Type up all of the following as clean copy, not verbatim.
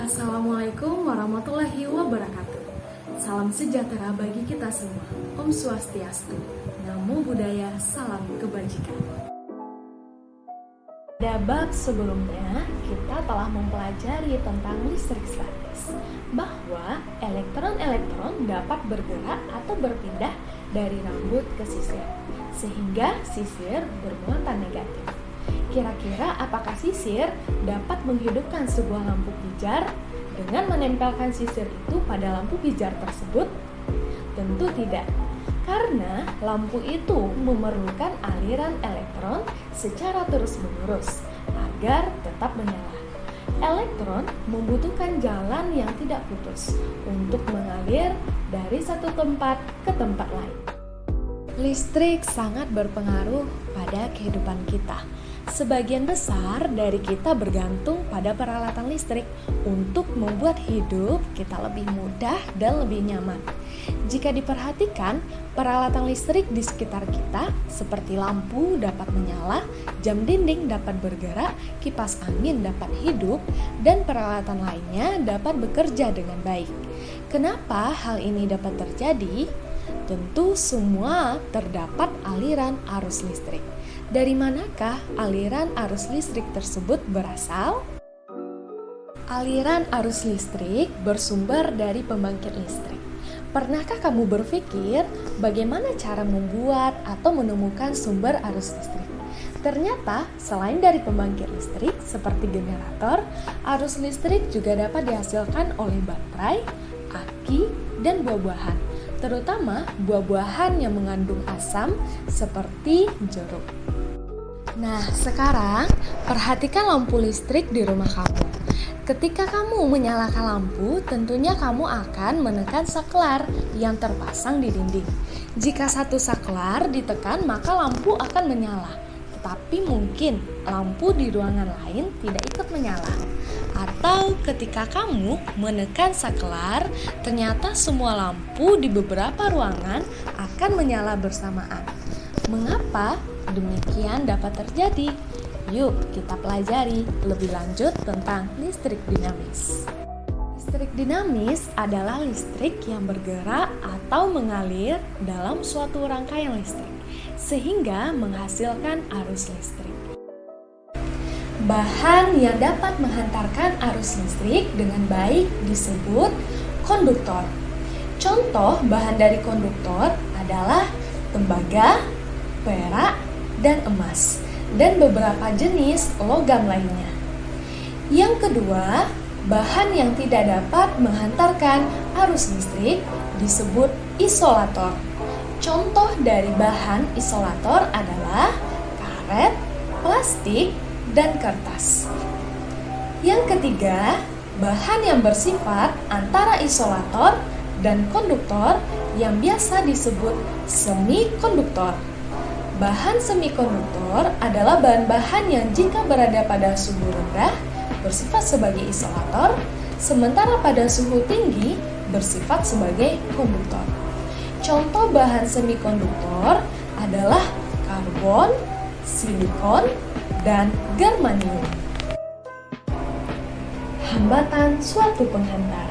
Assalamualaikum warahmatullahi wabarakatuh. Salam sejahtera bagi kita semua. Om Swastiastu. Namo Buddhaya, salam kebajikan. Pada bab sebelumnya, kita telah mempelajari tentang listrik statis, bahwa elektron-elektron dapat bergerak atau berpindah dari rambut ke sisir, sehingga sisir bermuatan negatif. Kira-kira apakah sisir dapat menghidupkan sebuah lampu pijar dengan menempelkan sisir itu pada lampu pijar tersebut? Tentu tidak, karena lampu itu memerlukan aliran elektron secara terus-menerus agar tetap menyala. Elektron membutuhkan jalan yang tidak putus untuk mengalir dari satu tempat ke tempat lain. Listrik sangat berpengaruh pada kehidupan kita. Sebagian besar dari kita bergantung pada peralatan listrik untuk membuat hidup kita lebih mudah dan lebih nyaman. Jika diperhatikan, peralatan listrik di sekitar kita seperti lampu dapat menyala, jam dinding dapat bergerak, kipas angin dapat hidup, dan peralatan lainnya dapat bekerja dengan baik. Kenapa hal ini dapat terjadi? Tentu semua terdapat aliran arus listrik. Dari manakah aliran arus listrik tersebut berasal? Aliran arus listrik bersumber dari pembangkit listrik. Pernahkah kamu berpikir bagaimana cara membuat atau menemukan sumber arus listrik? Ternyata selain dari pembangkit listrik seperti generator, arus listrik juga dapat dihasilkan oleh baterai, aki, dan buah-buahan, terutama buah-buahan yang mengandung asam seperti jeruk. Nah, sekarang perhatikan lampu listrik di rumah kamu. Ketika kamu menyalakan lampu, tentunya kamu akan menekan saklar yang terpasang di dinding. Jika satu saklar ditekan, maka lampu akan menyala. Tetapi mungkin lampu di ruangan lain tidak ikut menyala. Atau ketika kamu menekan saklar, ternyata semua lampu di beberapa ruangan akan menyala bersamaan. Mengapa demikian dapat terjadi? Yuk kita pelajari lebih lanjut tentang listrik dinamis. Listrik dinamis adalah listrik yang bergerak atau mengalir dalam suatu rangkaian listrik, sehingga menghasilkan arus listrik. Bahan yang dapat menghantarkan arus listrik dengan baik disebut konduktor. Contoh bahan dari konduktor adalah tembaga, perak, dan emas, dan beberapa jenis logam lainnya. Yang kedua, bahan yang tidak dapat menghantarkan arus listrik disebut isolator. Contoh dari bahan isolator adalah karet, plastik, dan kertas. Yang ketiga, bahan yang bersifat antara isolator dan konduktor yang biasa disebut semikonduktor. Bahan semikonduktor adalah bahan-bahan yang jika berada pada suhu rendah bersifat sebagai isolator, sementara pada suhu tinggi bersifat sebagai konduktor. Contoh bahan semikonduktor adalah karbon, silikon, dan germanium. Hambatan suatu penghantar.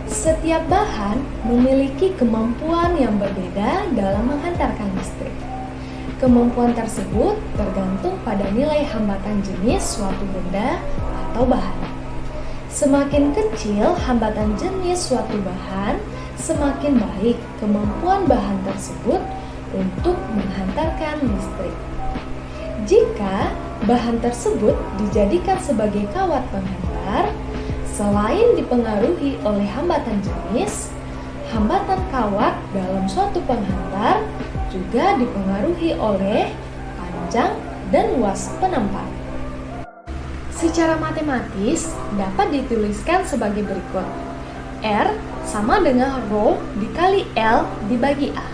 Setiap bahan memiliki kemampuan yang berbeda dalam menghantarkan listrik. Kemampuan tersebut tergantung pada nilai hambatan jenis suatu benda atau bahan. Semakin kecil hambatan jenis suatu bahan, semakin baik kemampuan bahan tersebut untuk menghantarkan listrik. Jika bahan tersebut dijadikan sebagai kawat penghantar, selain dipengaruhi oleh hambatan jenis, hambatan kawat dalam suatu penghantar juga dipengaruhi oleh panjang dan luas penampang. Secara matematis dapat dituliskan sebagai berikut. R sama dengan Rho dikali L dibagi A,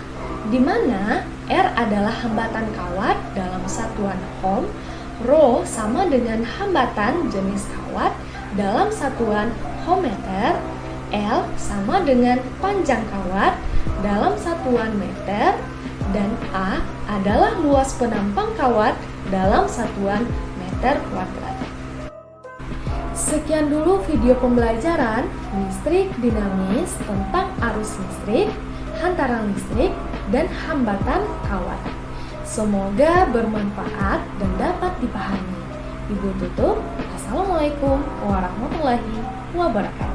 di mana R adalah hambatan kawat dalam satuan ohm, Rho sama dengan hambatan jenis kawat dalam satuan ohmmeter, L sama dengan panjang kawat dalam satuan meter, dan A adalah luas penampang kawat dalam satuan meter kuadrat. Sekian dulu video pembelajaran listrik dinamis tentang arus listrik, hantaran listrik, dan hambatan kawat. Semoga bermanfaat dan dapat dipahami. Ibu tutup. Assalamualaikum warahmatullahi wabarakatuh.